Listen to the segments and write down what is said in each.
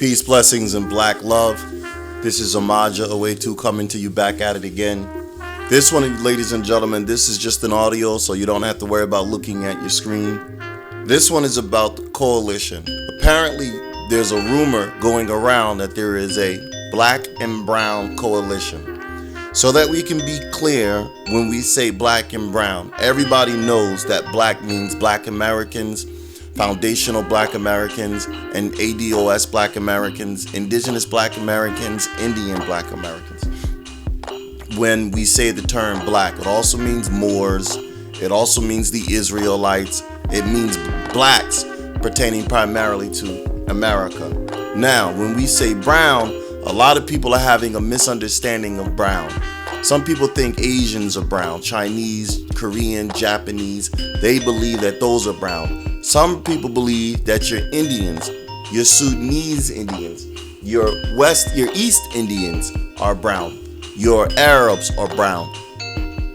Peace, blessings, and black love. This is Amaja OOOOUUUTT coming to you back at it again. This one, ladies and gentlemen, this is just an audio, so you don't have to worry about looking at your screen. This one is about the coalition. Apparently, there's a rumor going around that there is a black and brown coalition. So that we can be clear, when we say black and brown, everybody knows that black means Black Americans, foundational Black Americans, and ADOS Black Americans, indigenous Black Americans, Indian Black Americans. When we say the term black, it also means Moors, it also means the Israelites, it means blacks pertaining primarily to America. Now, when we say brown, a lot of people are having a misunderstanding of brown. Some people think Asians are brown, Chinese, Korean, Japanese. They believe that those are brown. Some people believe that you're Indians, your Sudanese Indians, your East Indians are brown. Your Arabs are brown.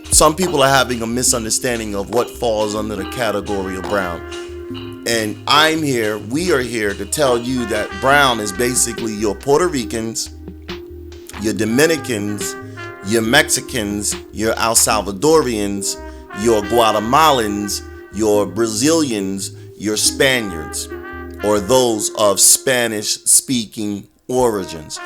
Some people are having a misunderstanding of what falls under the category of brown. And we are here to tell you that brown is basically your Puerto Ricans, your Dominicans, your Mexicans, your El Salvadorians, your Guatemalans, your Brazilians, your Spaniards, or those of Spanish-speaking origins.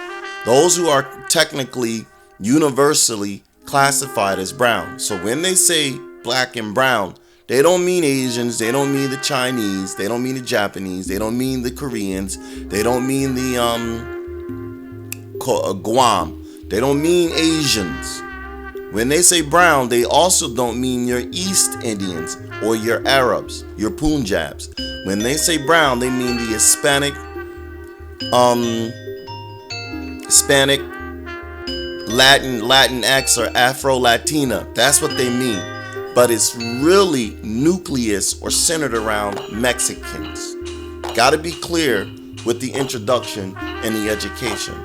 Those who are technically universally classified as brown. So when they say black and brown, they don't mean Asians, they don't mean the Chinese, they don't mean the Japanese, they don't mean the Koreans, they don't mean the Guam, they don't mean Asians. When they say brown, they also don't mean your East Indians or your Arabs, your Punjabs. When they say brown, they mean the Hispanic, Latinx or Afro-Latina. That's what they mean. But it's really nucleus or centered around Mexicans. Got to be clear with the introduction and the education.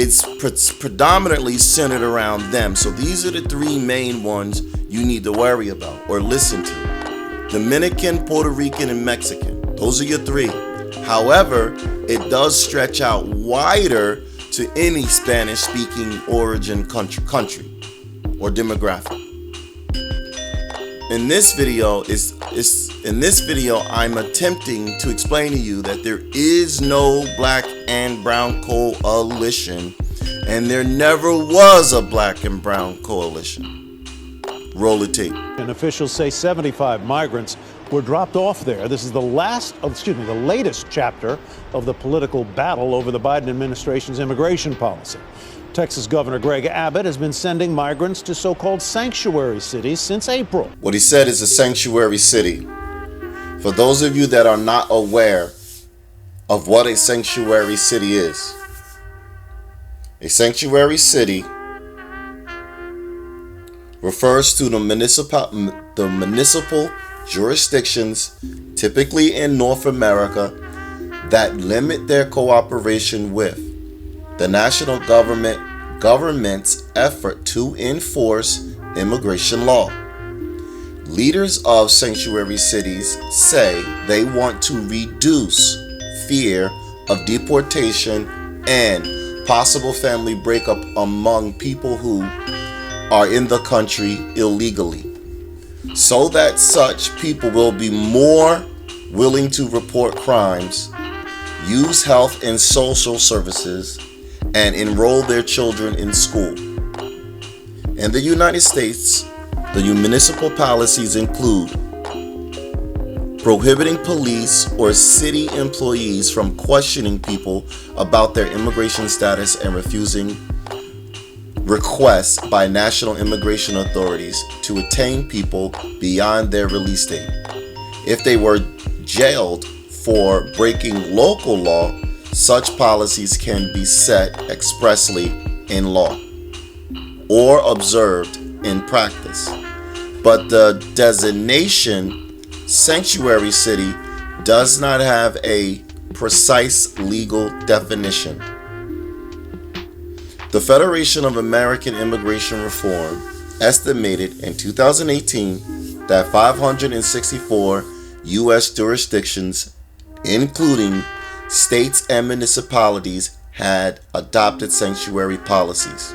It's predominantly centered around them. So these are the three main ones you need to worry about or listen to. Dominican, Puerto Rican, and Mexican. Those are your three. However, it does stretch out wider to any Spanish-speaking origin country or demographic. In this video, I'm attempting to explain to you that there is no black and brown coalition, and there never was a black and brown coalition. Roll the tape. And officials say 75 migrants were dropped off there. This is the latest chapter of the political battle over the Biden administration's immigration policy. Texas Governor Greg Abbott has been sending migrants to so-called sanctuary cities since April. What he said is a sanctuary city. For those of you that are not aware of what a sanctuary city is, a sanctuary city refers to the municipal jurisdictions, typically in North America, that limit their cooperation with the national government's effort to enforce immigration law. Leaders of sanctuary cities say they want to reduce fear of deportation and possible family breakup among people who are in the country illegally, so that such people will be more willing to report crimes, use health and social services, and enroll their children in school. In the United States, the municipal policies include prohibiting police or city employees from questioning people about their immigration status and refusing requests by national immigration authorities to detain people beyond their release date. If they were jailed for breaking local law, such policies can be set expressly in law or observed in practice. But the designation sanctuary city does not have a precise legal definition. The Federation of American Immigration Reform estimated in 2018 that 564 U.S. jurisdictions, including states and municipalities had adopted sanctuary policies.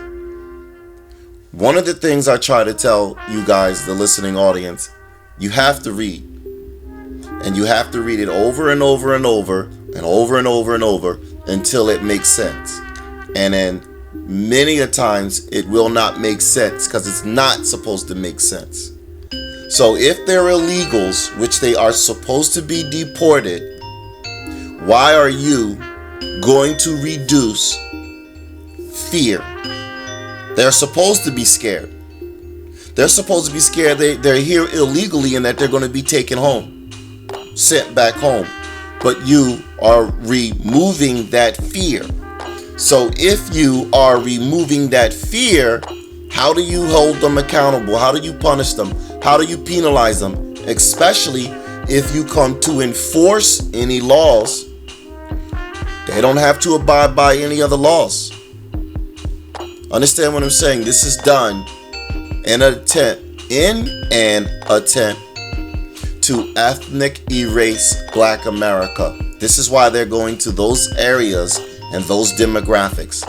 One of the things I try to tell you guys, the listening audience, you have to read. And you have to read it over and over and over and over and over and over until it makes sense. And then many a times it will not make sense because it's not supposed to make sense. So if they're illegals, which they are supposed to be deported, why are you going to reduce fear? They're supposed to be scared. They're supposed to be scared they're here illegally and that they're going to be taken home, sent back home. But you are removing that fear. So if you are removing that fear, how do you hold them accountable? How do you punish them? How do you penalize them? Especially if you come to enforce any laws. They don't have to abide by any other laws. Understand what I'm saying? This is done in an attempt to ethnic erase Black America. This is why they're going to those areas and those demographics.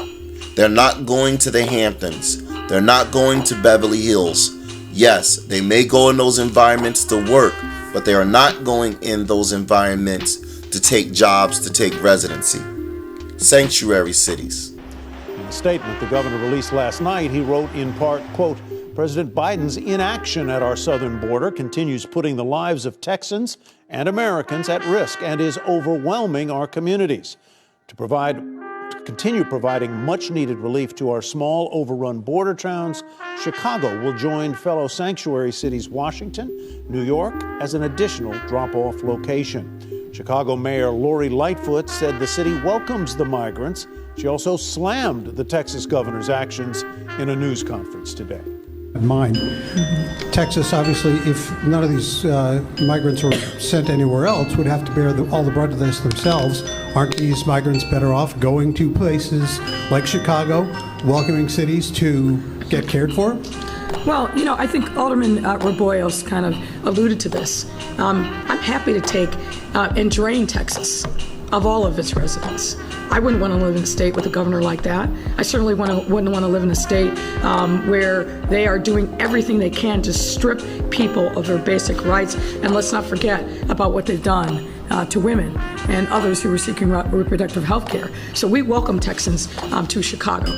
They're not going to the Hamptons. They're not going to Beverly Hills. Yes, they may go in those environments to work, but they are not going in those environments to take jobs, to take residency. Sanctuary cities. In a statement the governor released last night, he wrote in part, quote, President Biden's inaction at our southern border continues putting the lives of Texans and Americans at risk and is overwhelming our communities. To continue providing much-needed relief to our small, overrun border towns, Chicago will join fellow sanctuary cities Washington, New York as an additional drop-off location. Chicago Mayor Lori Lightfoot said the city welcomes the migrants. She also slammed the Texas governor's actions in a news conference today. Mind. Texas, obviously, if none of these migrants were sent anywhere else, would have to bear all the brunt of this themselves. Aren't these migrants better off going to places like Chicago, welcoming cities to get cared for? Well, I think Alderman Roboyos kind of alluded to this. I'm happy to take and drain Texas of all of its residents. I wouldn't want to live in a state with a governor like that. I certainly wouldn't want to live in a state where they are doing everything they can to strip people of their basic rights. And let's not forget about what they've done to women and others who are seeking reproductive health care. So we welcome Texans to Chicago.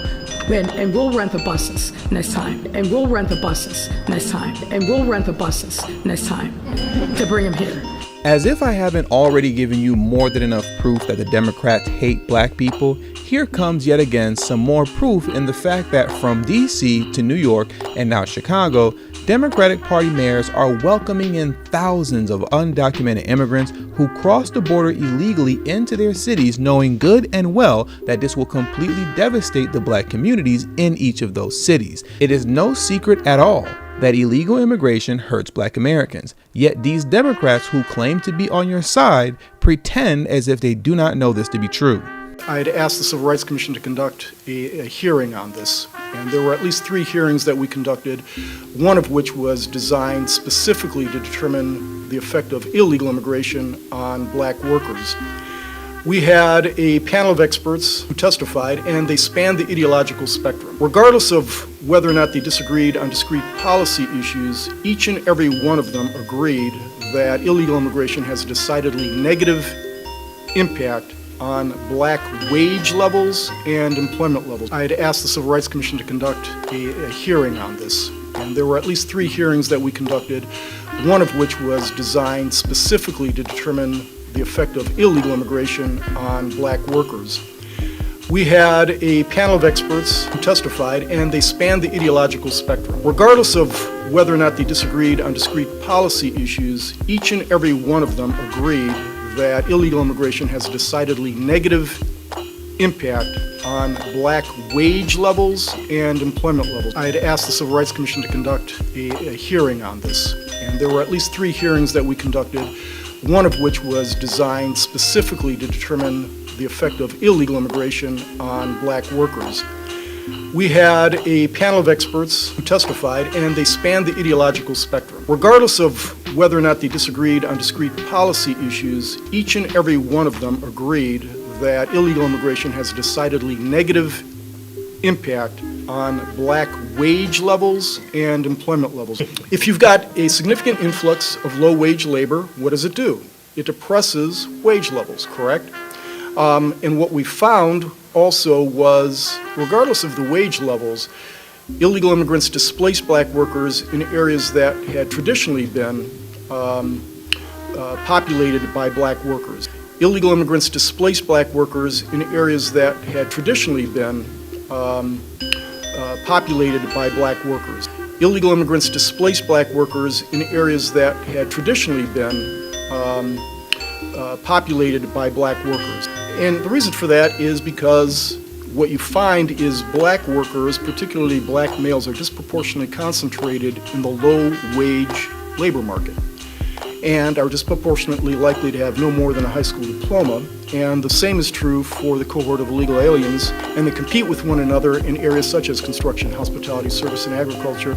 And we'll rent the buses next time. And we'll rent the buses next time. And we'll rent the buses next time to bring them here. As if I haven't already given you more than enough proof that the Democrats hate Black people, here comes yet again some more proof in the fact that from DC to New York and now Chicago, Democratic Party mayors are welcoming in thousands of undocumented immigrants who cross the border illegally into their cities, knowing good and well that this will completely devastate the Black communities in each of those cities. It is no secret at all that illegal immigration hurts Black Americans. Yet these Democrats who claim to be on your side pretend as if they do not know this to be true. I had asked the Civil Rights Commission to conduct a hearing on this, and there were at least 3 hearings that we conducted, one of which was designed specifically to determine the effect of illegal immigration on Black workers. We had a panel of experts who testified, and they spanned the ideological spectrum. Regardless of whether or not they disagreed on discrete policy issues, each and every one of them agreed that illegal immigration has a decidedly negative impact on Black wage levels and employment levels. I had asked the Civil Rights Commission to conduct a hearing on this, and there were at least 3 hearings that we conducted, one of which was designed specifically to determine the effect of illegal immigration on Black workers. We had a panel of experts who testified, and they spanned the ideological spectrum. Regardless of whether or not they disagreed on discrete policy issues, each and every one of them agreed that illegal immigration has a decidedly negative impact on Black wage levels and employment levels. I had asked the Civil Rights Commission to conduct a hearing on this, and there were at least 3 hearings that we conducted, one of which was designed specifically to determine the effect of illegal immigration on Black workers. We had a panel of experts who testified, and they spanned the ideological spectrum. Regardless of whether or not they disagreed on discrete policy issues, each and every one of them agreed that illegal immigration has a decidedly negative impact on black wage levels and employment levels. If you've got a significant influx of low-wage labor, what does it do? It depresses wage levels, correct? And what we found also was, regardless of the wage levels, illegal immigrants displaced black workers in areas that had traditionally been populated by black workers. Illegal immigrants displaced black workers in areas that had traditionally been populated by black workers. Illegal immigrants displaced black workers in areas that had traditionally been populated by black workers. And the reason for that is because what you find is black workers, particularly black males, are disproportionately concentrated in the low-wage labor market and are disproportionately likely to have no more than a high school diploma. And the same is true for the cohort of illegal aliens, and they compete with one another in areas such as construction, hospitality, service, and agriculture.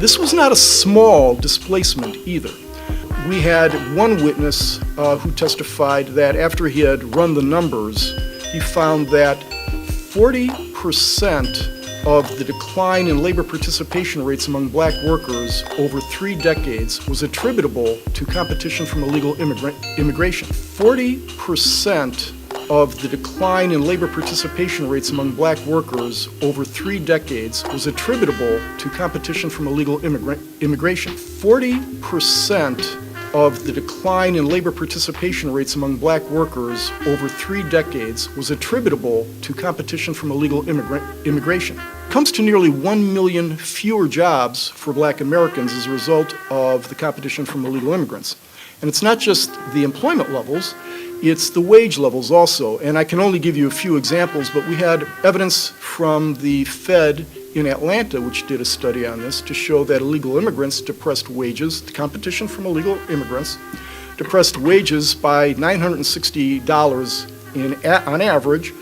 This was not a small displacement either. We had one witness who testified that after he had run the numbers, he found that 40% of the decline in labor participation rates among black workers over 3 decades was attributable to competition from illegal immigration. 40% of the decline in labor participation rates among black workers over 3 decades was attributable to competition from illegal immigration. 40% of the decline in labor participation rates among black workers over 3 decades was attributable to competition from illegal immigration. It comes to nearly 1 million fewer jobs for black Americans as a result of the competition from illegal immigrants. And it's not just the employment levels, it's the wage levels also. And I can only give you a few examples, but we had evidence from the Fed in Atlanta, which did a study on this, to show that illegal immigrants depressed wages, the competition from illegal immigrants, depressed wages by $960 on average,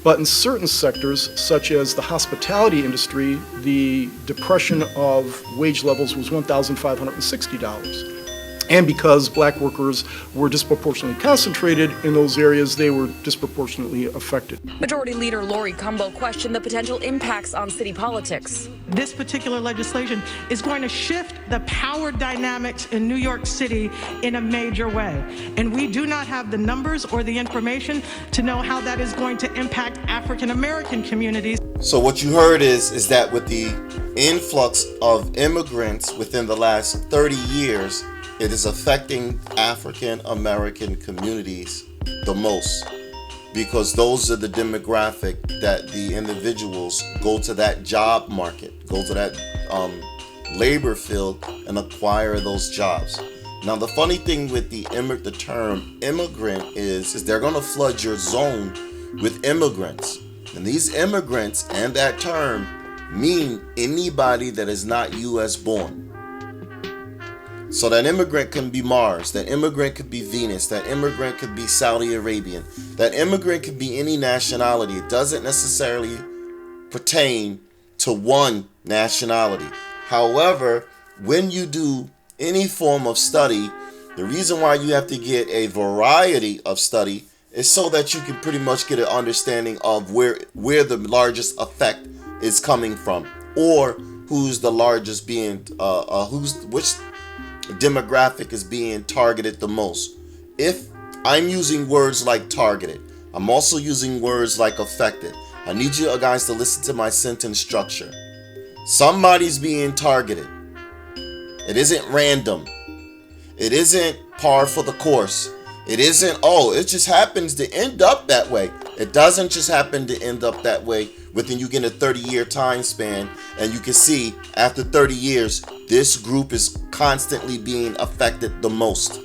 but in certain sectors, such as the hospitality industry, the depression of wage levels was $1,560. And because black workers were disproportionately concentrated in those areas, they were disproportionately affected. Majority Leader Lori Cumbo questioned the potential impacts on city politics. This particular legislation is going to shift the power dynamics in New York City in a major way. And we do not have the numbers or the information to know how that is going to impact African American communities. So what you heard is that with the influx of immigrants within the last 30 years, it is affecting African American communities the most, because those are the demographic that the individuals go to that job market, go to that labor field and acquire those jobs. Now the funny thing with the term immigrant is they're going to flood your zone with immigrants, and these immigrants and that term mean anybody that is not U.S. born. So that immigrant can be Mars, that immigrant could be Venus, that immigrant could be Saudi Arabian, that immigrant could be any nationality. It doesn't necessarily pertain to one nationality. However, when you do any form of study, the reason why you have to get a variety of study is so that you can pretty much get an understanding of where the largest effect is coming from, or who's the largest being, which demographic is being targeted the most. If I'm using words like targeted, I'm also using words like affected. I need you guys to listen to my sentence structure. Somebody's being targeted. It isn't random. It isn't par for the course. It isn't, it just happens to end up that way. It doesn't just happen to end up that way within you get a 30-year time span, and you can see after 30 years, this group is constantly being affected the most.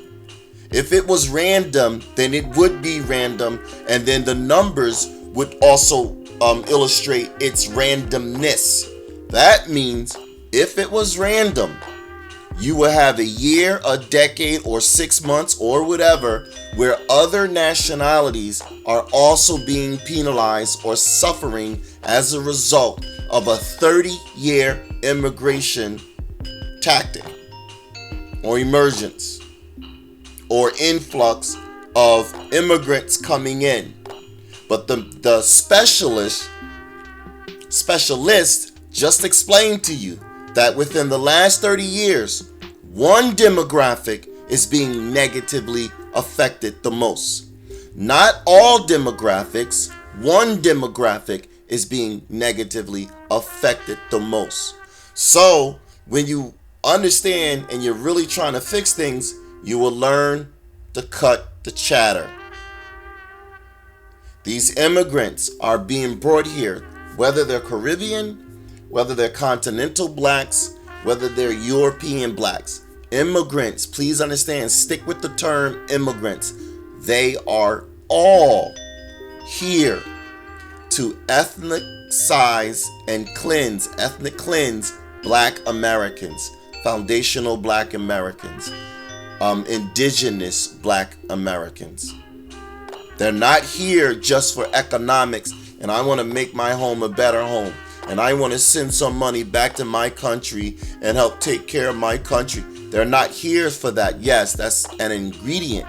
If it was random, then it would be random, and then the numbers would also illustrate its randomness. That means if it was random, you will have a year, a decade, or 6 months, or whatever, where other nationalities are also being penalized or suffering as a result of a 30-year immigration tactic or emergence or influx of immigrants coming in. But the specialist just explained to you that within the last 30 years, one demographic is being negatively affected the most. Not all demographics, one demographic is being negatively affected the most. So when you understand and you're really trying to fix things, you will learn to cut the chatter. These immigrants are being brought here, whether they're Caribbean, whether they're continental blacks, whether they're European blacks. Immigrants, please understand, stick with the term immigrants. They are all here to ethnic cleanse black Americans, foundational black Americans, indigenous black Americans. They're not here just for economics and I want to make my home a better home and I want to send some money back to my country and help take care of my country. They're not here for that. Yes, that's an ingredient.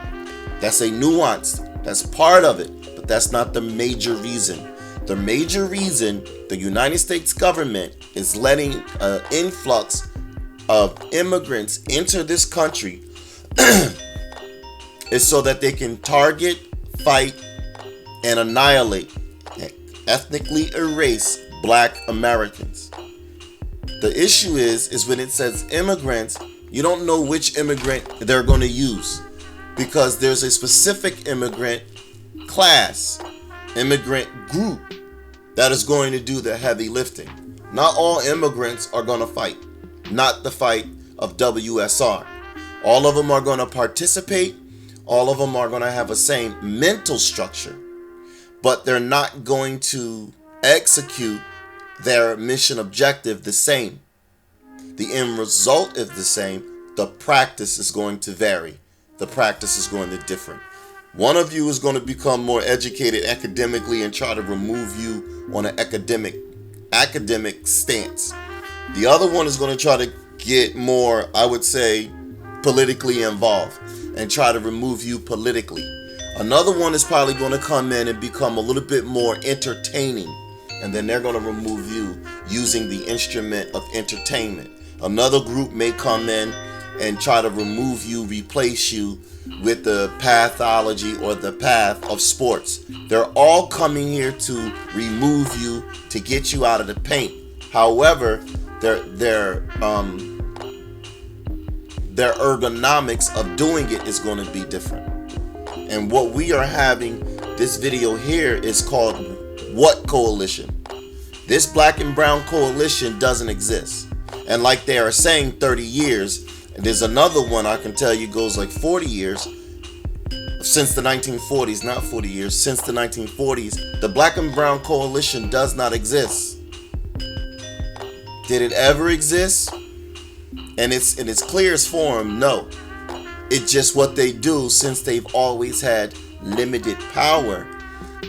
That's a nuance. That's part of it. But that's not the major reason. The major reason the United States government is letting an influx of immigrants enter this country is so that they can target, fight, and annihilate, ethnically erase black Americans. The issue is when it says immigrants, you don't know which immigrant they're going to use because there's a specific immigrant class, immigrant group that is going to do the heavy lifting. Not all immigrants are going to fight, not the fight of WSR. All of them are going to participate. All of them are going to have the same mental structure, but they're not going to execute their mission objective the same. The end result is the same. The practice is going to vary. The practice is going to differ. One of you is going to become more educated academically and try to remove you on an academic stance. The other one is going to try to get more, I would say, politically involved and try to remove you politically. Another one is probably going to come in and become a little bit more entertaining, and then they're going to remove you using the instrument of entertainment. Another group may come in and try to remove you, replace you with the pathology or the path of sports. They're all coming here to remove you, to get you out of the paint. However, their ergonomics of doing it is going to be different. And what we are having this video here is called What Coalition? This black and brown coalition doesn't exist. And like they are saying 30 years, and there's another one I can tell you goes like 40 years, since the 1940s, not 40 years, since the 1940s, the black and brown coalition does not exist. Did it ever exist? And it's in its clearest form, no. It's just what they do, since they've always had limited power,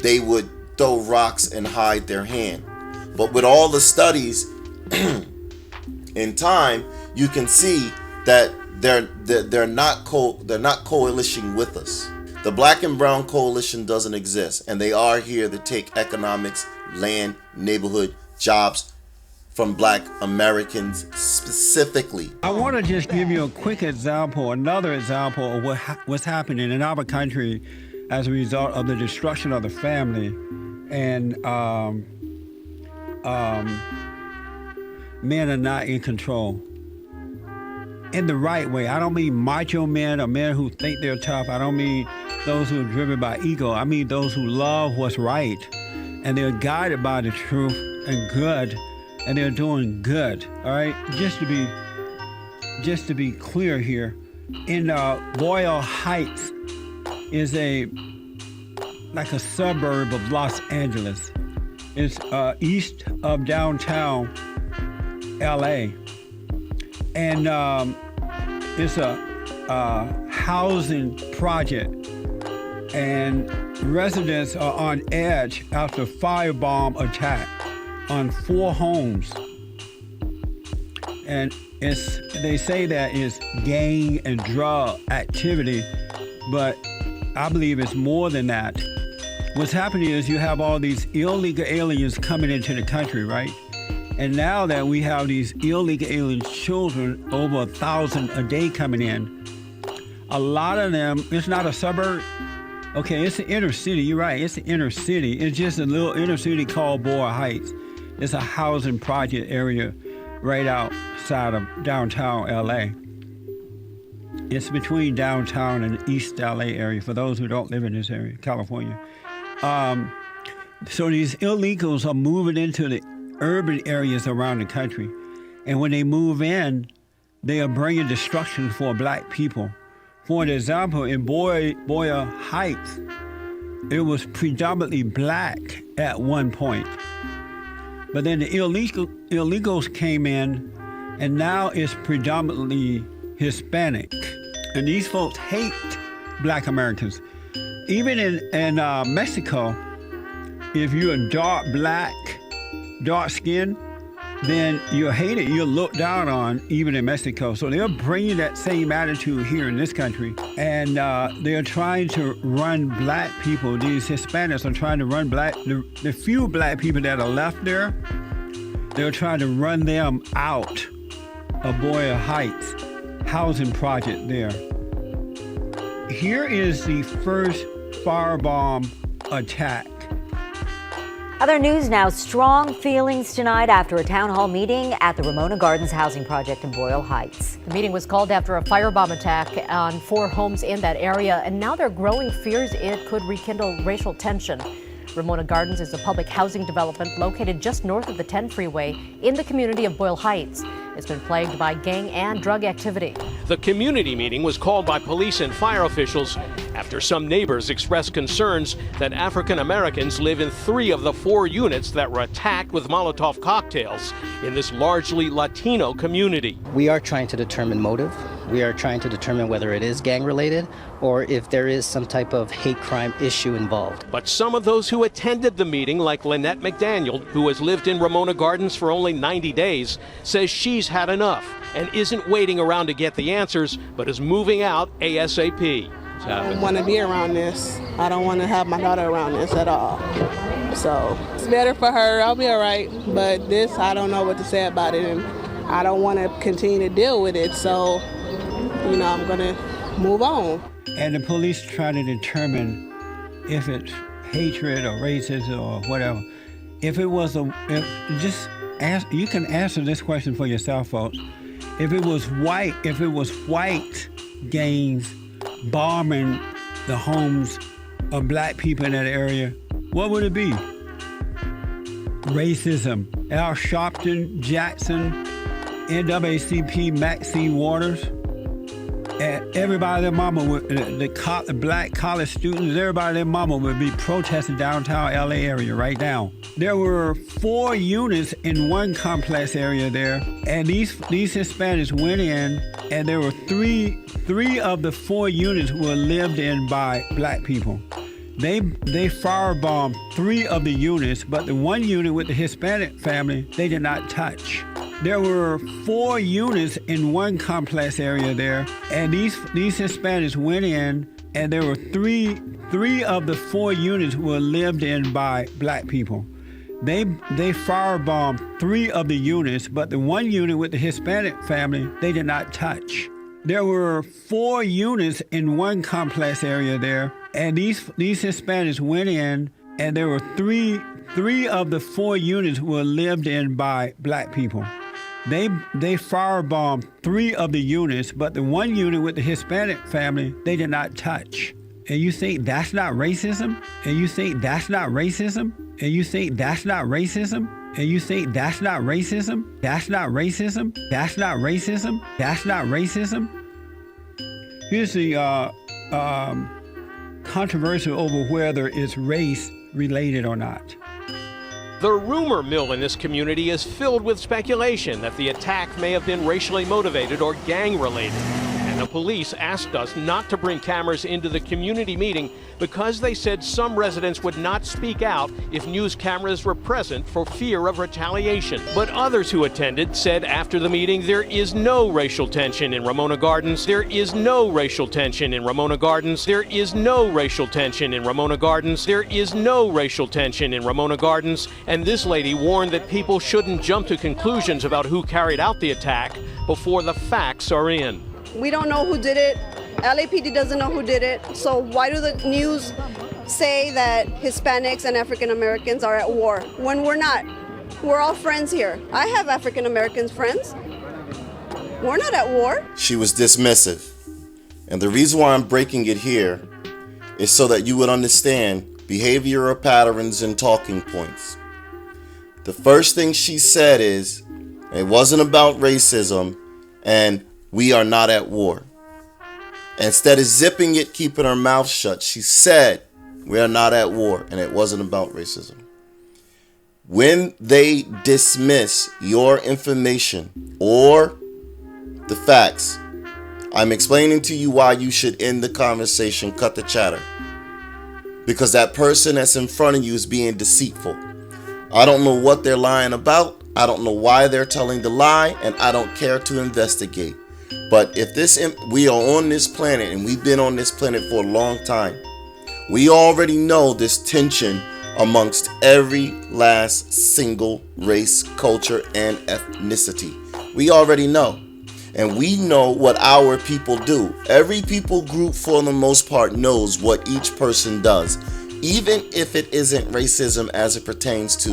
they would throw rocks and hide their hand. But with all the studies in time, you can see that they're not coalition with us. The black and brown coalition doesn't exist, and they are here to take economics, land, neighborhood, jobs from black Americans specifically. I want to just give you a quick example, another example of what's happening in our country as a result of the destruction of the family and men are not in control. In the right way. I don't mean macho men or men who think they're tough. I don't mean those who are driven by ego. I mean those who love what's right and they're guided by the truth and good, and they're doing good. All right, just to be clear here, in Loyal Heights is like a suburb of Los Angeles. It's east of downtown LA, and it's a housing project, and residents are on edge after a firebomb attack on 4 homes. And they say that it's gang and drug activity, but I believe it's more than that. what's happening is you have all these illegal aliens coming into the country, right? And now that we have these illegal alien children, over 1,000 a day coming in, a lot of them, it's not a suburb. Okay, it's the inner city, you're right, it's the inner city. It's just a little inner city called Boyle Heights. It's a housing project area right outside of downtown LA. It's between downtown and East LA area, for those who don't live in this area, California. So these illegals are moving into the urban areas around the country. And when they move in, they are bringing destruction for black people. For example, in Boyle Heights, it was predominantly black at one point. But then the illegals came in, and now it's predominantly Hispanic. And these folks hate black Americans. Even in Mexico, if you're dark black, dark skin, then you're hated, you're looked down on, even in Mexico. So they're bringing that same attitude here in this country. And they're trying to run black people. These Hispanics are trying to run the few black people that are left there, they're trying to run them out of Boyle Heights housing project there. Here is the first firebomb attack. Other news now, strong feelings tonight after a town hall meeting at the Ramona Gardens housing project in Boyle Heights. The meeting was called after a firebomb attack on 4 homes in that area, and now there are growing fears it could rekindle racial tension. Ramona Gardens is a public housing development located just north of the 10 freeway in the community of Boyle Heights. It's been plagued by gang and drug activity. The community meeting was called by police and fire officials after some neighbors expressed concerns that African Americans live in 3 of the 4 units that were attacked with Molotov cocktails in this largely Latino community. We are trying to determine motive. We are trying to determine whether it is gang related or if there is some type of hate crime issue involved. But some of those who attended the meeting, like Lynette McDaniel, who has lived in Ramona Gardens for only 90 days, says she's had enough and isn't waiting around to get the answers, but is moving out ASAP. I don't want to be around this. I don't want to have my daughter around this at all. So it's better for her. I'll be all right. But this, I don't know what to say about it. And I don't want to continue to deal with it. So, you know, I'm going to move on. And the police try to determine if it's hatred or racism or whatever. If it was you can answer this question for yourself, folks. If it was white gangs bombing the homes of black people in that area, what would it be? Racism. Al Sharpton, Jackson, NAACP, Maxine Waters, and everybody, their mama would, the black college students, everybody, their mama would be protesting downtown LA area right now. There were 4 units in one complex area there, and these Hispanics went in, and there were three of the 4 units were lived in by black people. They firebombed 3 of the units, but the 1 unit with the Hispanic family, they did not touch. There were 4 units in one complex area there, and these Hispanics went in, and there were three of the 4 units were lived in by black people. They firebombed 3 of the units, but the 1 unit with the Hispanic family, they did not touch. There were 4 units in one complex area there, and these Hispanics went in, and there were three of the 4 units were lived in by black people. They firebombed 3 of the units, but the 1 unit with the Hispanic family, they did not touch. And you think that's not racism? And you think that's not racism? And you think that's not racism? And you think that's not racism? That's not racism? That's not racism? That's not racism? Here's the controversy over whether it's race related or not. The rumor mill in this community is filled with speculation that the attack may have been racially motivated or gang related. And And the police asked us not to bring cameras into the community meeting because they said some residents would not speak out if news cameras were present for fear of retaliation. But others who attended said after the meeting there is no racial tension in Ramona Gardens. There is no racial tension in Ramona Gardens. There is no racial tension in Ramona Gardens. There is no racial tension in Ramona Gardens. And this lady warned that people shouldn't jump to conclusions about who carried out the attack before the facts are in. We don't know who did it. LAPD doesn't know who did it. So why do the news say that Hispanics and African Americans are at war when we're not? We're all friends here. I have African American friends. We're not at war. She was dismissive. And the reason why I'm breaking it here is so that you would understand behavioral patterns and talking points. The first thing she said is, it wasn't about racism and we are not at war. Instead of zipping it, keeping her mouth shut, she said, we are not at war and it wasn't about racism. When they dismiss your information or the facts, I'm explaining to you why you should end the conversation, cut the chatter. Because that person that's in front of you is being deceitful. I don't know what they're lying about. I don't know why they're telling the lie, and I don't care to investigate. But if we are on this planet, and we've been on this planet for a long time, we already know this tension amongst every last single race, culture, and ethnicity. We already know. And we know what our people do. Every people group, for the most part, knows what each person does, even if it isn't racism as it pertains to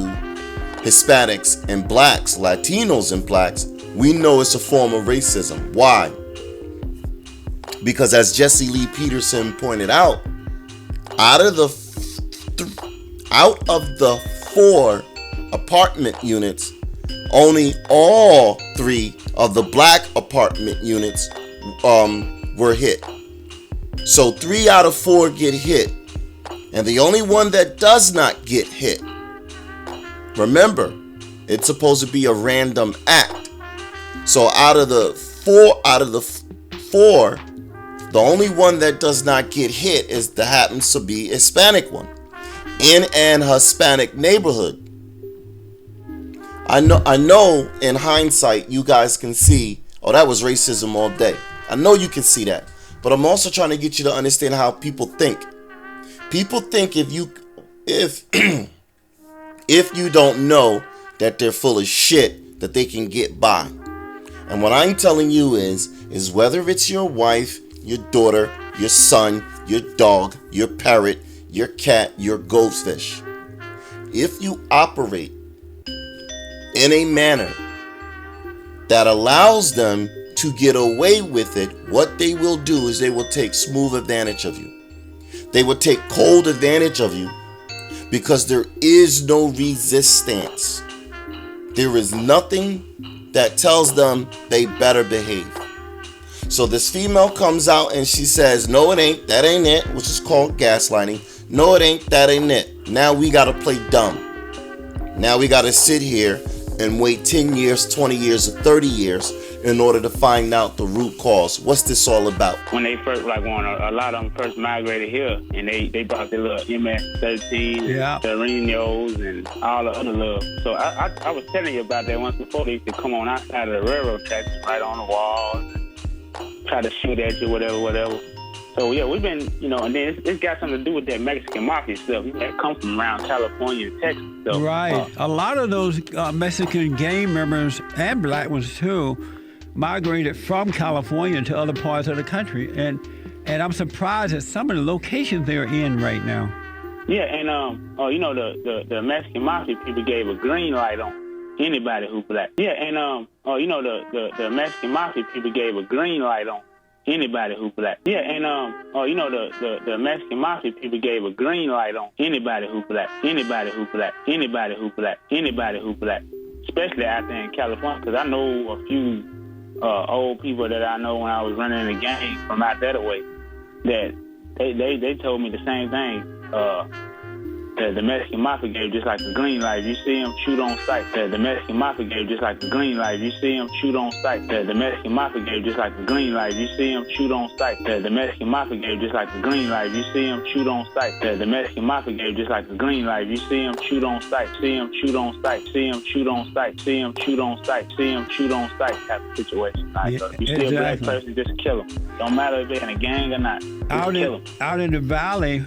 Hispanics and blacks, Latinos and blacks. We know it's a form of racism. Why? Because as Jesse Lee Peterson pointed out, out of the 4 apartment units, only all 3 of the black apartment units were hit. So 3 out of 4 get hit. And the only one that does not get hit, remember, it's supposed to be a random act. So out of the 4, the only one that does not get hit happens to be a Hispanic one in an Hispanic neighborhood. I know in hindsight you guys can see, oh, that was racism all day. I know you can see that. But I'm also trying to get you to understand how people think. People think if you don't know that they're full of shit, that they can get by. And what I'm telling you is whether it's your wife, your daughter, your son, your dog, your parrot, your cat, your goldfish, if you operate in a manner that allows them to get away with it, what they will do is they will take smooth advantage of you. They will take cold advantage of you because there is no resistance. There is nothing that tells them they better behave. So this female comes out and she says, no, it ain't, that ain't it, which is called gaslighting. No, it ain't, that ain't it. Now we got to play dumb. Now we got to sit here and wait 10 years, 20 years, or 30 years in order to find out the root cause. What's this all about? When they first, a lot of them first migrated here, and they brought their little MS-13, the Rhinos, and all the other little. So I was telling you about that once before. They used to come on outside of the railroad tracks, right on the walls, and try to shoot at you, whatever. So yeah, we've been, and then it's got something to do with that Mexican mafia stuff. That come from around California and Texas. So, right. A lot of those Mexican gang members and black ones too migrated from California to other parts of the country, and I'm surprised at some of the locations they're in right now. Yeah, and the Mexican mafia people gave a green light on anybody who black. Yeah, and the Mexican mafia people gave a green light on anybody who black. Yeah, and the Mexican mafia people gave a green light on anybody who black. Anybody who black. Anybody who black. Anybody who black. Especially out there in California, because I know a few old people that I know when I was running the gang from out that way, that they told me the same thing. The Mexican Mafia gave just like the green light. You see him, shoot on sight. The Mexican Mafia gave just like the green light. You see him, shoot on sight. The Mexican Mafia gave just like the green light. You see him, shoot on sight. The Mexican Mafia gave just like the green light. You see him, shoot on sight. The Mexican Mafia gave just like the green light. You see him, shoot on sight. See him, shoot on sight. See him, shoot on sight. See him, shoot on sight. See him, shoot on sight. Type of situation. Right? So if you see a black person, just kill him. Don't matter if they're in a gang or not. Out in the valley,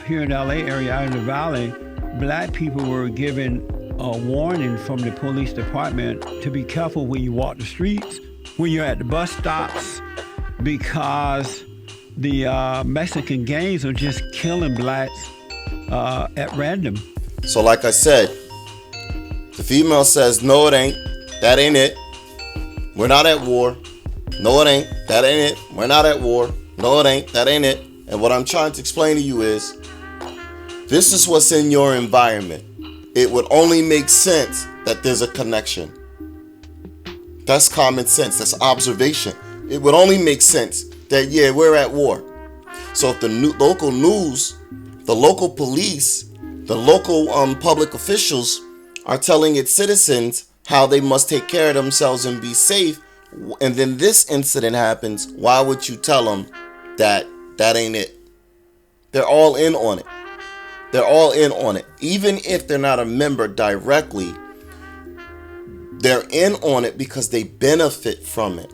here in the LA area, out in the valley, black people were given a warning from the police department to be careful when you walk the streets, when you're at the bus stops, because the Mexican gangs are just killing blacks at random. So like I said, the female says, no, it ain't. That ain't it. We're not at war. No, it ain't. That ain't it. We're not at war. No, it ain't. That ain't it. And what I'm trying to explain to you is, this is what's in your environment. It would only make sense that there's a connection. That's common sense. That's observation. It would only make sense that, yeah, we're at war. So if the local news, the local police, the local public officials are telling its citizens how they must take care of themselves and be safe, and then this incident happens, why would you tell them that that ain't it? They're all in on it. They're all in on it. Even if they're not a member directly, they're in on it because they benefit from it.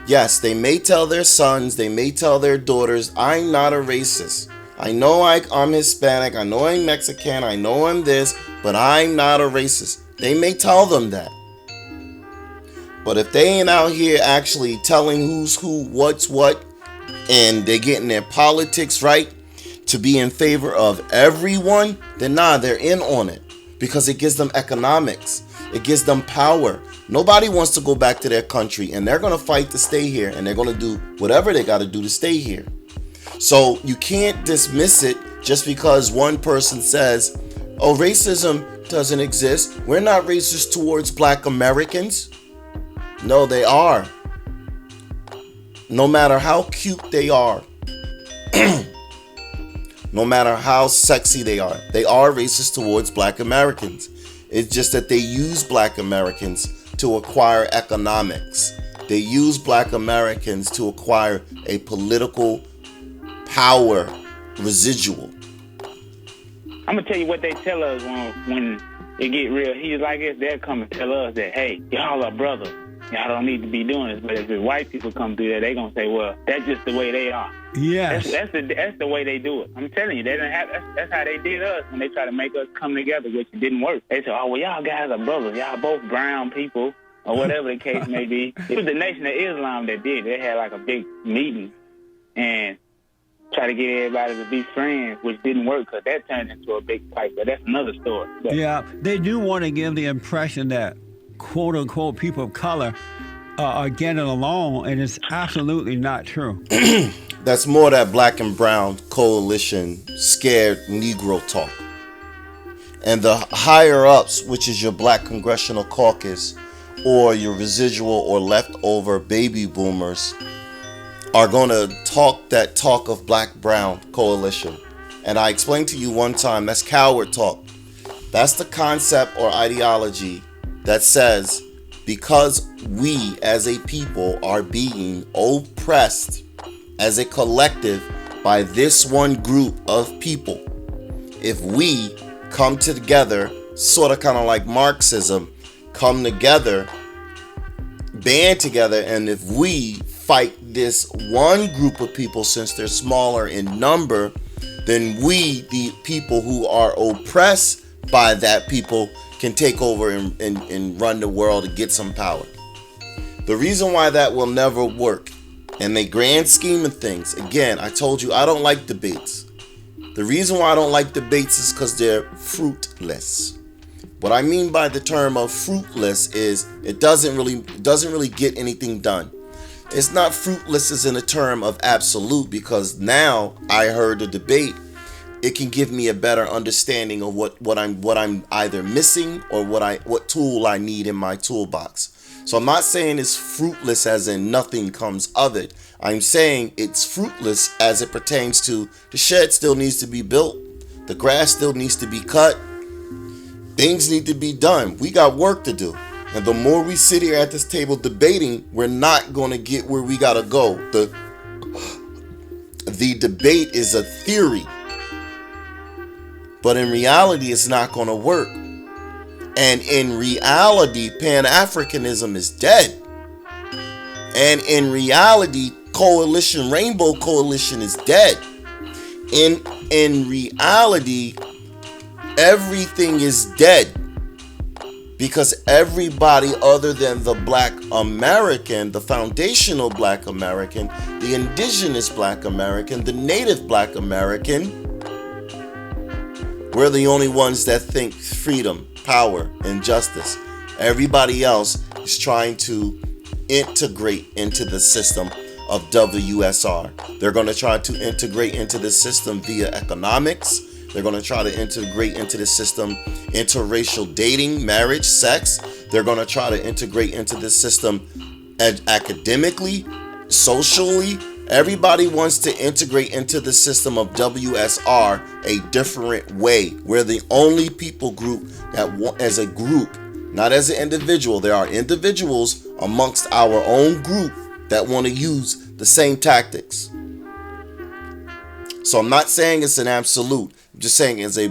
Yes, they may tell their sons, they may tell their daughters, I'm not a racist. I know I'm Hispanic, I know I'm Mexican, I know I'm this, but I'm not a racist. They may tell them that. But if they ain't out here actually telling who's who, what's what, and they're getting their politics right to be in favor of everyone, then they're in on it. Because it gives them economics. It gives them power. Nobody wants to go back to their country, and they're going to fight to stay here, and they're going to do whatever they got to do to stay here. So you can't dismiss it just because one person says, oh, racism doesn't exist. We're not racist towards black Americans. No, they are. No matter how cute they are, no matter how sexy they are racist towards black Americans. It's just that they use black Americans to acquire economics. They use black Americans to acquire a political power residual. I'm going to tell you what they tell us when it get real heated like this. They'll come and tell us that, hey, y'all are brothers. Y'all don't need to be doing this. But if the white people come through there, they're going to say, well, that's just the way they are. Yes. That's the way they do it. I'm telling you, they didn't have. That's how they did us when they tried to make us come together, which didn't work. They said, oh, well, y'all guys are brothers. Y'all both brown people, or whatever the case may be. It was the Nation of Islam that did. They had like a big meeting and try to get everybody to be friends, which didn't work because that turned into a big fight. But that's another story. But yeah, they do want to give the impression that quote-unquote people of color are getting along, and it's absolutely not true. That's more that black and brown coalition scared Negro talk. And the higher ups, which is your black congressional caucus or your residual or leftover baby boomers, are going to talk that talk of black-brown coalition. And I explained to you one time, that's coward talk. That's the concept or ideology that says because we as a people are being oppressed as a collective by this one group of people, if we come together, sort of kind of like Marxism, come together, band together, and if we fight this one group of people, since they're smaller in number, then we, the people who are oppressed by that people, can take over and run the world and get some power. The reason why that will never work in the grand scheme of things, again, I told you I don't like debates. The reason why I don't like debates is because they're fruitless. What I mean by the term of fruitless is it doesn't really get anything done. It's not fruitless as in a term of absolute, because now I heard the debate. It can give me a better understanding of what I'm either missing or what tool I need in my toolbox. So I'm not saying it's fruitless as in nothing comes of it. I'm saying it's fruitless as it pertains to the shed still needs to be built. The grass still needs to be cut. Things need to be done. We got work to do. And the more we sit here at this table debating, we're not going to get where we got to go. The debate is a theory. But in reality, it's not going to work. And in reality, Pan-Africanism is dead. And in reality, Rainbow Coalition is dead. In reality, everything is dead. Because everybody other than the Black American, the foundational Black American, the indigenous Black American, the native Black American, we're the only ones that think freedom, power, and justice. Everybody else is trying to integrate into the system of WSR. They're going to try to integrate into the system via economics. They're going to try to integrate into the system interracial dating, marriage, sex. They're going to try to integrate into the system academically, socially. Everybody wants to integrate into the system of WSR a different way. We're the only people group that as a group, not as an individual. There are individuals amongst our own group that want to use the same tactics. So I'm not saying it's an absolute. I'm just saying it's a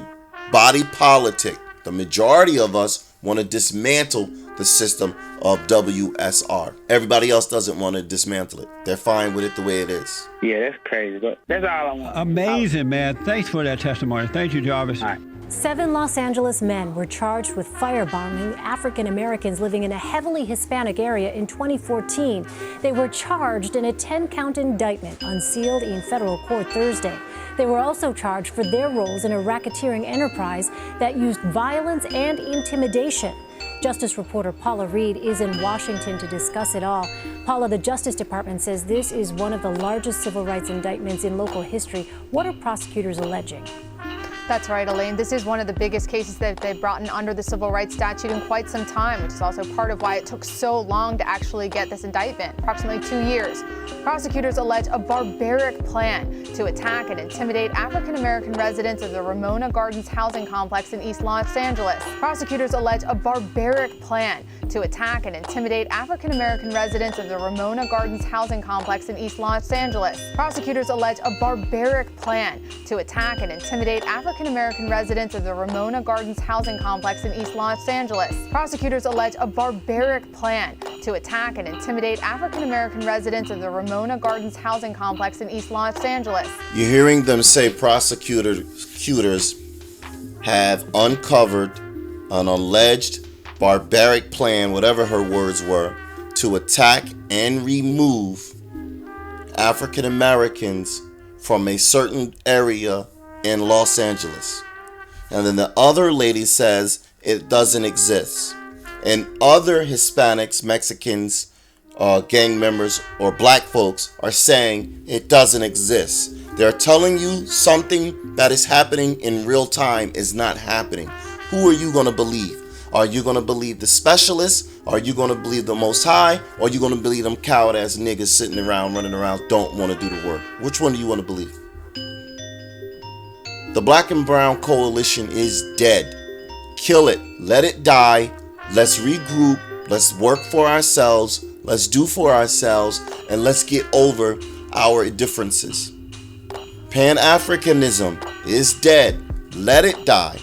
body politic. The majority of us want to dismantle the system of WSR. Everybody else doesn't want to dismantle it. They're fine with it the way it is. Yeah, that's crazy, but that's all I want. Amazing, man. Thanks for that testimony. Thank you, Jarvis. All right. 7 Los Angeles men were charged with firebombing African Americans living in a heavily Hispanic area in 2014. They were charged in a 10-count indictment unsealed in federal court Thursday. They were also charged for their roles in a racketeering enterprise that used violence and intimidation. Justice reporter Paula Reed is in Washington to discuss it all. Paula, the Justice Department says this is one of the largest civil rights indictments in local history. What are prosecutors alleging? That's right, Elaine. This is one of the biggest cases that they've brought in under the civil rights statute in quite some time, which is also part of why it took so long to actually get this indictment, approximately 2 years. Prosecutors allege a barbaric plan to attack and intimidate African-American residents of the Ramona Gardens housing complex in East Los Angeles. Prosecutors allege a barbaric plan to attack and intimidate African-American residents of the Ramona Gardens housing complex in East Los Angeles. Prosecutors allege a barbaric plan to attack and intimidate African-American residents of the Ramona Gardens housing complex in East Los Angeles. Prosecutors allege a barbaric plan to attack and intimidate African-American residents of the Ramona Gardens housing complex in East Los Angeles. You're hearing them say prosecutors have uncovered an alleged barbaric plan, whatever her words were, to attack and remove African Americans from a certain area in Los Angeles. And then the other lady says it doesn't exist. And other Hispanics, Mexicans, gang members, or black folks are saying it doesn't exist. They're telling you something that is happening in real time is not happening. Who are you going to believe? Are you going to believe the specialists? Are you going to believe the Most High? Or are you going to believe them coward-ass niggas sitting around, running around, don't want to do the work? Which one do you want to believe? The Black and Brown Coalition is dead. Kill it. Let it die. Let's regroup. Let's work for ourselves. Let's do for ourselves. And let's get over our differences. Pan-Africanism is dead. Let it die.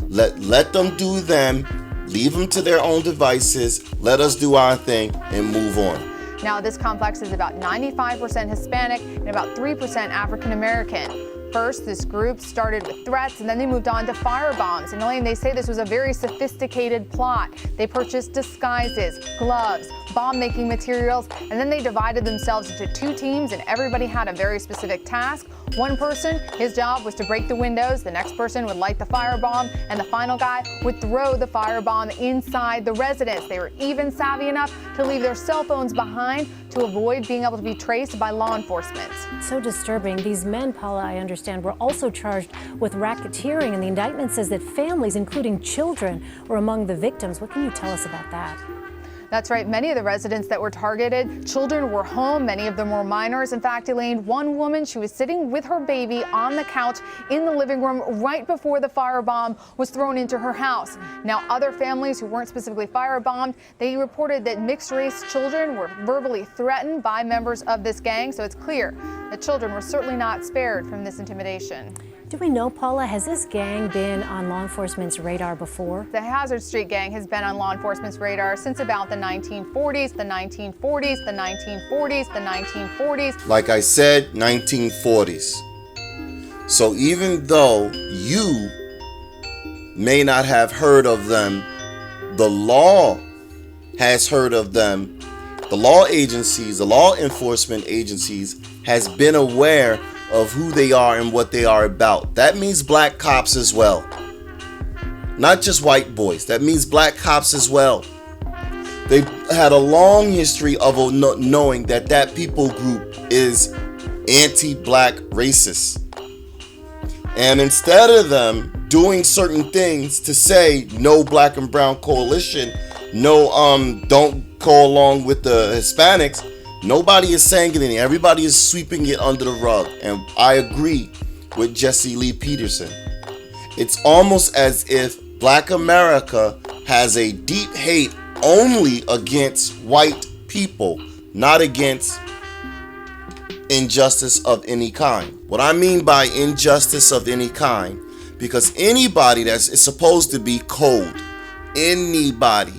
Let them do them. Leave them to their own devices. Let us do our thing and move on. Now, this complex is about 95% Hispanic and about 3% African American. First, this group started with threats, and then they moved on to firebombs. And Elaine, they say this was a very sophisticated plot. They purchased disguises, gloves, bomb-making materials, and then they divided themselves into 2 teams, and everybody had a very specific task. One person, his job was to break the windows, the next person would light the firebomb, and the final guy would throw the firebomb inside the residence. They were even savvy enough to leave their cell phones behind to avoid being able to be traced by law enforcement. So disturbing. These men, Paula, I understand, were also charged with racketeering, and the indictment says that families, including children, were among the victims. What can you tell us about that? That's right. Many of the residents that were targeted, children were home. Many of them were minors. In fact, Elaine, one woman, she was sitting with her baby on the couch in the living room right before the firebomb was thrown into her house. Now, other families who weren't specifically firebombed, they reported that mixed-race children were verbally threatened by members of this gang. So it's clear that children were certainly not spared from this intimidation. Do we know, Paula, has this gang been on law enforcement's radar before? The Hazard Street Gang has been on law enforcement's radar since about the 1940s, the 1940s, the 1940s, the 1940s. Like I said, 1940s. So even though you may not have heard of them, the law has heard of them. The law agencies, the law enforcement agencies has been aware of who they are and what they are about. That means black cops as well. Not just white boys. That means black cops as well. They've had a long history of knowing that that people group is anti-black racist. And instead of them doing certain things to say no black and brown coalition, no don't go along with the Hispanics, nobody is saying anything. Everybody is sweeping it under the rug. And I agree with Jesse Lee Peterson. It's almost as if Black America has a deep hate only against white people, not against injustice of any kind. What I mean by injustice of any kind, because anybody that is supposed to be cold, anybody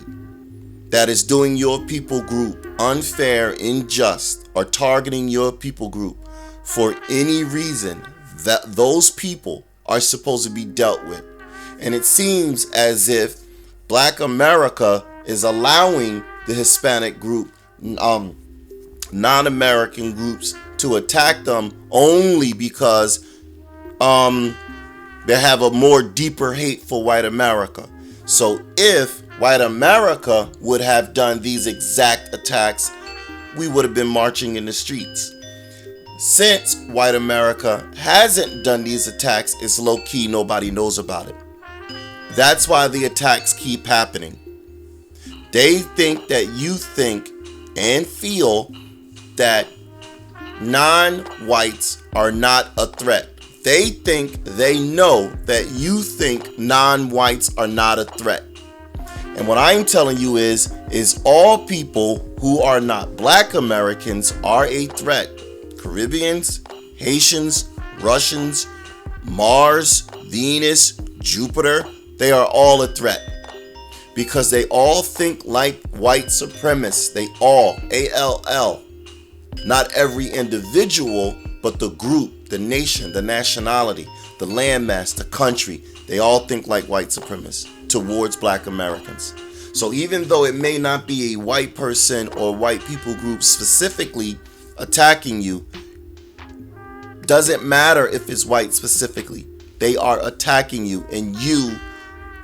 that is doing your people group unfair, unjust, or targeting your people group for any reason, that those people are supposed to be dealt with. And it seems as if Black America is allowing the Hispanic group, non-American groups, to attack them only because they have a more deeper hate for white America. So if white America would have done these exact attacks, we would have been marching in the streets. Since white America hasn't done these attacks, it's low-key, nobody knows about it. That's why the attacks keep happening. They think that you think and feel that non-whites are not a threat. They think they know that you think non-whites are not a threat. And what I'm telling you is all people who are not Black Americans are a threat. Caribbeans, Haitians, Russians, Mars, Venus, Jupiter, they are all a threat. Because they all think like white supremacists. They all, A-L-L. Not every individual, but the group, the nation, the nationality, the landmass, the country. They all think like white supremacists towards Black Americans. So even though it may not be a white person or white people group specifically attacking you, doesn't matter if it's white specifically. They are attacking you and you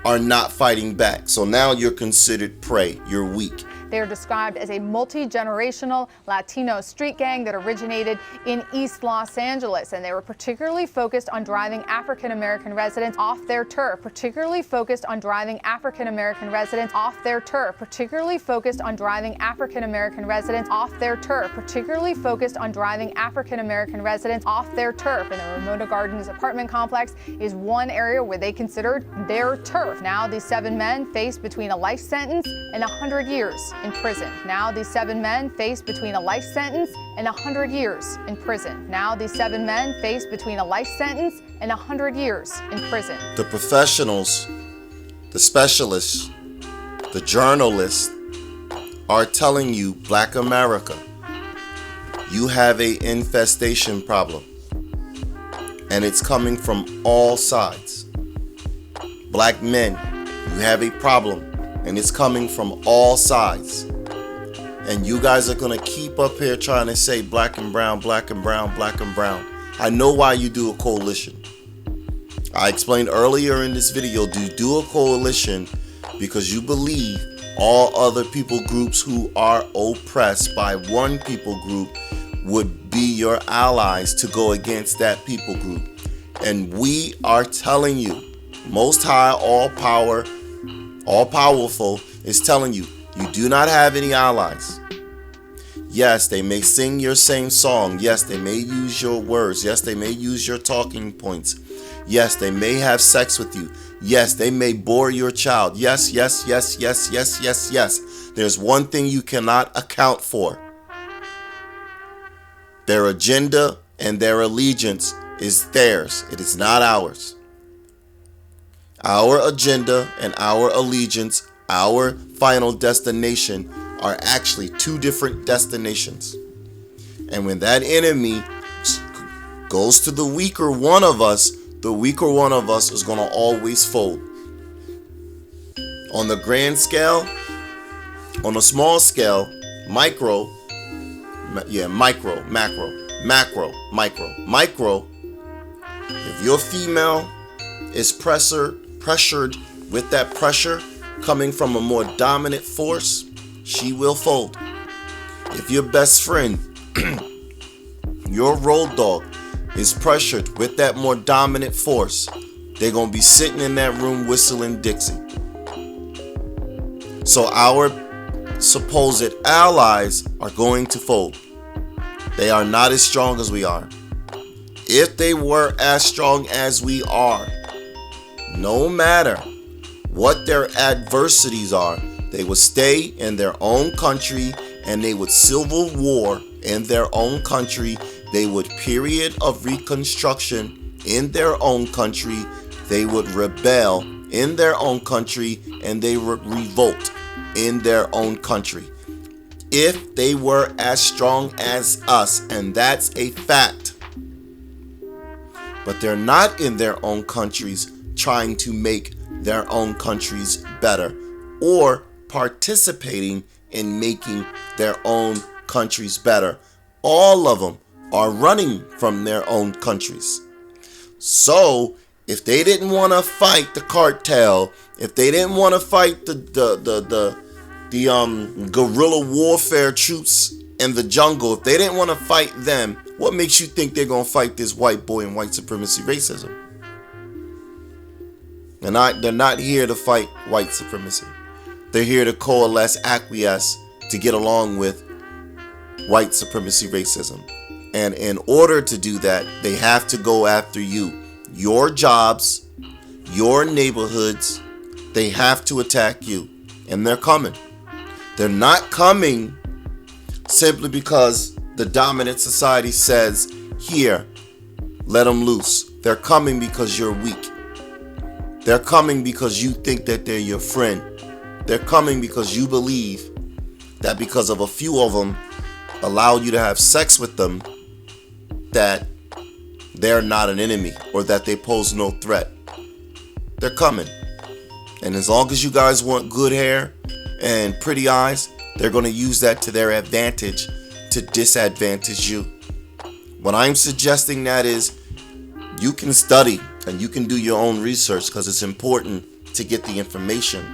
are not fighting back. So now you're considered prey. You're weak. They are described as a multi-generational Latino street gang that originated in East Los Angeles, and they were particularly focused on driving African-American residents off their turf, particularly focused on driving African-American residents off their turf, particularly focused on driving African-American residents off their turf, particularly focused on driving African-American residents off their turf. And the Ramona Gardens apartment complex is one area where they considered their turf. Now these 7 men face between a life sentence and 100 years in prison. Now these 7 men face between a life sentence and 100 years in prison. Now these 7 men face between a life sentence and 100 years in prison. The professionals, the specialists, the journalists are telling you, Black America, you have an infestation problem. And it's coming from all sides. Black men, you have a problem. And it's coming from all sides. And you guys are going to keep up here trying to say black and brown, black and brown, black and brown. I know why you do a coalition. I explained earlier in this video, you do a coalition because you believe all other people groups who are oppressed by one people group would be your allies to go against that people group. And we are telling you, Most High, all power, all powerful is telling you, You do not have any allies. Yes, they may sing your same song. Yes, they may use your words. Yes, they may use your talking points. Yes, they may have sex with you. Yes, they may bore your child. Yes, yes, yes, yes, yes, yes, yes. There's one thing you cannot account for. Their agenda and their allegiance is theirs. It is not ours. Our agenda and our allegiance, our final destination, are actually two different destinations. And when that enemy goes to the weaker one of us, the weaker one of us is going to always fold. On the grand scale, on a small scale, micro, if your female is pressured with that pressure coming from a more dominant force, she will fold. If your best friend, your road dog, is pressured with that more dominant force, they're going to be sitting in that room whistling Dixie. So our supposed allies are going to fold. They are not as strong as we are. If they were as strong as we are, no matter what their adversities are, they would stay in their own country and they would civil war in their own country. They would period of reconstruction in their own country. They would rebel in their own country and they would revolt in their own country. If they were as strong as us, and that's a fact. But they're not in their own countries trying to make their own countries better or participating in making their own countries better. All of them are running from their own countries. So if they didn't want to fight the cartel, if they didn't want to fight the guerrilla warfare troops in the jungle, if they didn't want to fight them, what makes you think they're going to fight this white boy and white supremacy racism? They're not here to fight white supremacy. They're here to coalesce, acquiesce, to get along with white supremacy racism. And in order to do that, they have to go after you. Your jobs, your neighborhoods, they have to attack you. And they're coming. They're not coming simply because the dominant society says, here, let them loose. They're coming because you're weak. They're coming because you think that they're your friend. They're coming because you believe that because of a few of them allow you to have sex with them, that they're not an enemy or that they pose no threat. They're coming. And as long as you guys want good hair and pretty eyes, they're going to use that to their advantage to disadvantage you. What I'm suggesting that is you can study and you can do your own research because it's important to get the information.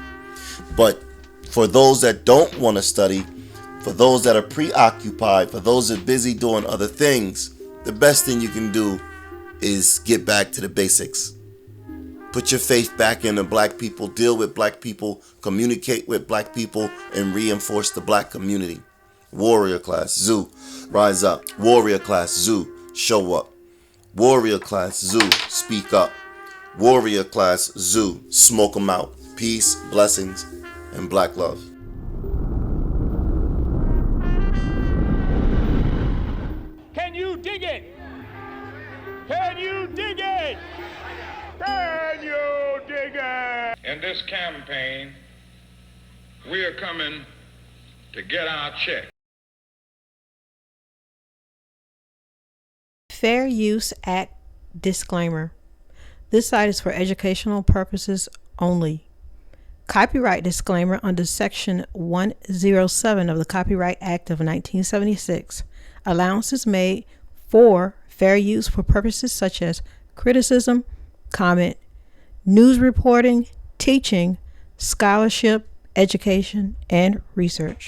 But for those that don't want to study, for those that are preoccupied, for those that are busy doing other things, the best thing you can do is get back to the basics. Put your faith back into black people, deal with black people, communicate with black people, and reinforce the black community. Warrior class, zoo, rise up. Warrior class, zoo, show up. Warrior class, zoo, speak up. Warrior class, zoo, smoke them out. Peace, blessings, and black love. Can you dig it? Can you dig it? Can you dig it? In this campaign, we are coming to get our check. Fair Use Act disclaimer. This site is for educational purposes only. Copyright disclaimer under Section 107 of the Copyright Act of 1976. Allowance is made for fair use for purposes such as criticism, comment, news reporting, teaching, scholarship, education, and research.